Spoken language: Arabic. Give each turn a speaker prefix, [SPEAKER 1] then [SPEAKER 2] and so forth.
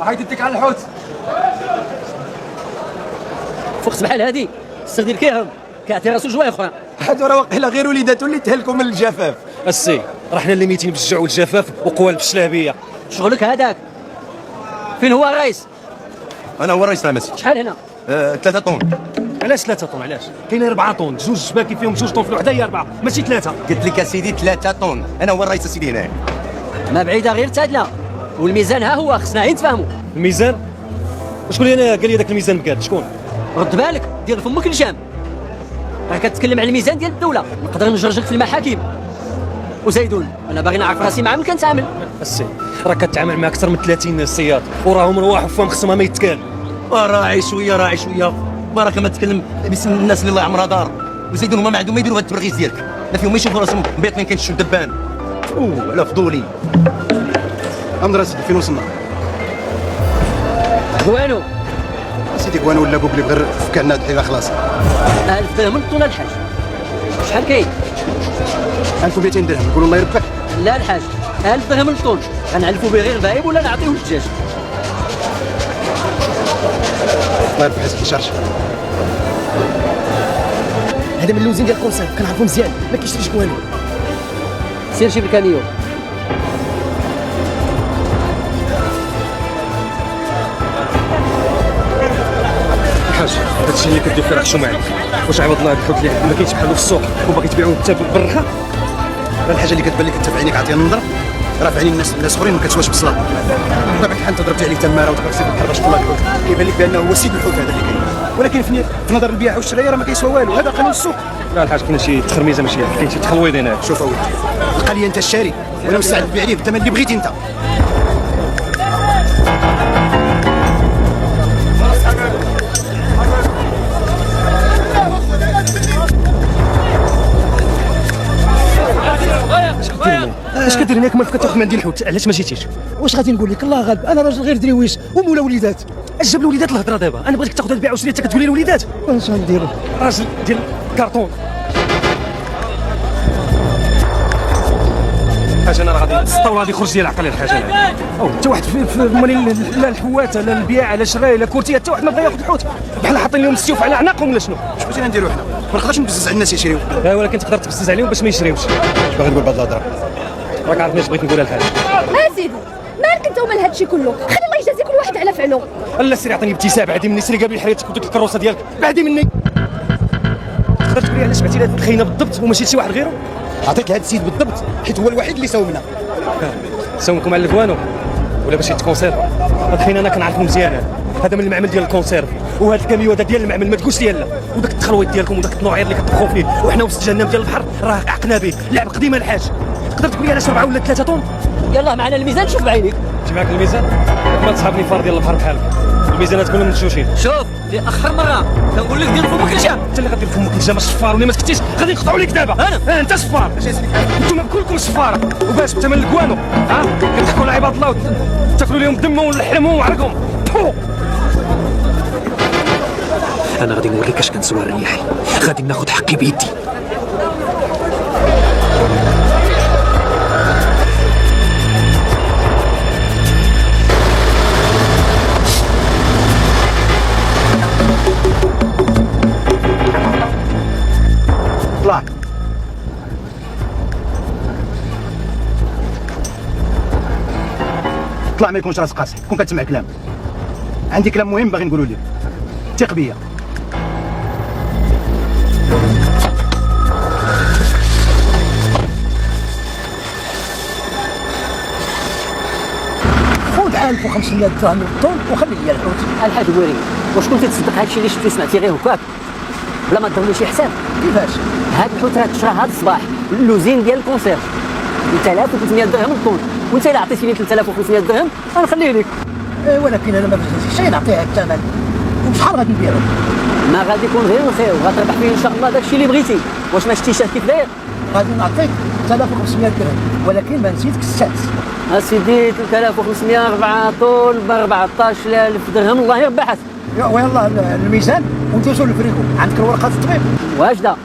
[SPEAKER 1] هاي تديك على الحوت.
[SPEAKER 2] فوقت بحال هادي الصغير كيهرب كيعطي راسو جوايه اخرى.
[SPEAKER 3] هادو راه واقيلا غير وليداتو اللي تهلكوا من الجفاف.
[SPEAKER 4] السي راه حنا اللي ميتين بالجوع والجفاف وقوال بالشلابيه.
[SPEAKER 2] شغلك هذاك. فين هو الرئيس؟
[SPEAKER 3] انا هو الرئيس راه
[SPEAKER 2] شحال هنا؟
[SPEAKER 3] 3 طون.
[SPEAKER 4] علاش 3 طون؟ علاش كاين 4 طون، جوج باكي فيهم 2 طون في الوحده هي 4 ماشي 3.
[SPEAKER 3] قلت لك اسيدي 3 طون. انا هو الرئيس اسيدي هنا.
[SPEAKER 2] ما بعيده غير تعادله والميزان ها هو، خصنا غير نتفاهموا.
[SPEAKER 4] الميزان شكون اللي قال لي داك الميزان مقاد؟ شكون؟
[SPEAKER 2] رد بالك دير فمك الجام، راه كتكلم على الميزان ديال الدوله، نقدر نجرجك في المحاكم. وزيدون انا باغي نعرف راسي مع من كنتعامل.
[SPEAKER 4] السي راه كتعامل مع اكثر من 30 صياد وراهم رواح فهم خصهم ما يتكال.
[SPEAKER 3] راعي شويه بركه ما تكلم باسم الناس اللي الله عمرها دار. وزيدون هما ما عندهم ما يديروا هاد التبرغيز ديالك، ما فيهم ما يشوفوا راسهم بيطلين كينشوا الدبان. على فضولي.
[SPEAKER 5] امر اسيدي فين وصلنا؟
[SPEAKER 2] كوانو
[SPEAKER 5] سيدي كوانو ولا بوكلي غير فكرنا دحيله خلاص.
[SPEAKER 2] 1000 درهم للطون الحاج. شحال كاين؟
[SPEAKER 5] 1200 درهم. نقولوا الله يربحك.
[SPEAKER 2] لا الحاج 1000 درهم للطون، غنعلفوا به غير البايب ولا نعطيوه للدجاج.
[SPEAKER 5] الله يربح سيدي شارج.
[SPEAKER 6] هذا من اللوزين ديال الكونسيرف كنعرفو مزيان، ما كيشريش كوانو.
[SPEAKER 2] سير جيب الكاميو.
[SPEAKER 4] الحاج هادشي اللي كدير فيه راه حشومه عليك. واش عوض الله الحوت اللي ما كاينش بحالو في السوق وباغي تبيعوه انت بالرخا؟
[SPEAKER 5] الحاجه اللي كتبان لك انت في عينيك عطيها النظره، راه في عين الناس اخرين ما كتسواش بصلاه. بطبيعه الحال انت ضربتي عليه تماره وتقرصي بالحربه طلع الحوت، كيبان لك بانه هو سيد الحوت هذا اللي كاين، ولكن في نظر البيع والشرايه راه ما كيسوى والو. هذا قانون السوق.
[SPEAKER 4] لا الحاج كاين شي تخرميزه ماشي كاين شي تخلويض هناك.
[SPEAKER 5] شوف اولدي لقى لي انت الشاري وانا مستعد تبيع ليه بالثمن اللي بغيتي انت.
[SPEAKER 4] اش كدير هناك؟ ما كتاخذ من عندي الحوت، علاش ما جيتيش؟
[SPEAKER 6] واش غادي نقول لك؟ الله غالب، انا راجل غير درويش ومولا وليدات.
[SPEAKER 4] اش جاب الوليدات الهضره دابا؟ انا بغيتك تاخذ البيع والشري انت كتقول لي الوليدات.
[SPEAKER 6] واش غنديروا؟
[SPEAKER 4] راجل ديال كارطون. حاجه انا راه غادي السطاوله غادي يخرج ديال العقل الحاجه انا. او حتى واحد في لا الحواته لا البيع لا الشراي لا كورتيه، حتى واحد ما بغى ياخذ الحوت، بحال حاطين لهم السيوف على اعناقهم ولا شنو؟
[SPEAKER 5] اش بغيتينا نديروا حنا؟ ما نقدرش نبزز على الناس يشريو.
[SPEAKER 4] ولكن تقدر تبزز عليهم باش ما يشريوش.
[SPEAKER 5] اش باغي تقول بهاد الهضره؟
[SPEAKER 4] راك عارفني اش بغيت نقولها الحاج.
[SPEAKER 7] سيدي مالك انت ومال هادشي كله؟ خلي الله يجازي كل واحد على فعله.
[SPEAKER 4] لا سيري عطيني ابتسامه بعدي مني، سيري قبل حريتك وديك الكروسه ديالك بعدي مني. تقدر تقول لي علاش بعتي لهاد الخينه بالضبط وماشي لشي واحد غيره؟
[SPEAKER 5] عطيت لهاد السيد بالضبط حيت هو الوحيد اللي ساومنا.
[SPEAKER 4] ساومكم على الكوانو ولا باش يتكونسيرف؟ هاد الخينه انا كنعرفو مزيان، هذا من المعمل ديال الكونسيرف، وهاد الكاميو هذا ديال المعمل ما تقولش لي لا. وداك التخلويط ديالكم وداك النوعير اللي كتطبخوا فيه وحنا وسط جهنم ديال البحر راه عقنا به لعب قديمه الحاج. تقدر تقول لي علاش 4 ولا 3 طون؟
[SPEAKER 2] يلاه معنا الميزان، شوف بعينيك.
[SPEAKER 4] جي معاك الميزان؟ ما تصحابني فار ديال البحر بحالك، الميزانات كلهم مشوشين.
[SPEAKER 2] شوف لاخر مره كنقول لك دير فمك الجام.
[SPEAKER 4] انت اللي غدير فمك الجام الصفار ولا ما سكتيش غادي نقطعوا لك دابا. انا انت صفار، انتم كلكم صفار وباش بثمن الكوانو كتضحكوا على عباد الله وتاكلوا لهم دمهم ولحمهم وعرقهم.
[SPEAKER 6] انا غادي نوريك اش كنسوى الريحي، غادي ناخذ حقي بيدي.
[SPEAKER 5] طلع طلع، ما يكونش راس قاصح، كون كتسمع كلام. عندي كلام مهم باغي نقولوا لك، ثق بيا.
[SPEAKER 6] خذ 1500 درهم للطون وخلي لي الحوت.
[SPEAKER 2] الحاج بوري واش كنتي تصدق هادشي اللي شفتي سمعتي غير هكاك بلا ما تدير شي حساب؟
[SPEAKER 6] كيفاش؟
[SPEAKER 2] هاد الحوت راه كشرا هاد الصباح اللوزين ديال الكونسيرف 3300 درهم للطون، وانت الا عطيتيني 3500 درهم غنخليه لك.
[SPEAKER 6] ولكن انا ما بغيتش شي نعطيه الثمن. وشحال غادي نديرو؟
[SPEAKER 2] ما غادي يكون غير الخير وغتربح فيه ان شاء الله داكشي اللي بغيتي. واش ما شتيش كيف داير؟
[SPEAKER 6] غادي نعطيك 3500 درهم، ولكن ما نزيدك السادس.
[SPEAKER 2] اسيدي 3500 4 طول ب 14000 درهم، الله يربحك.
[SPEAKER 6] ويلا الميزان وندوزو للفريكو. عندك الورقه الطبيب؟
[SPEAKER 2] واجده.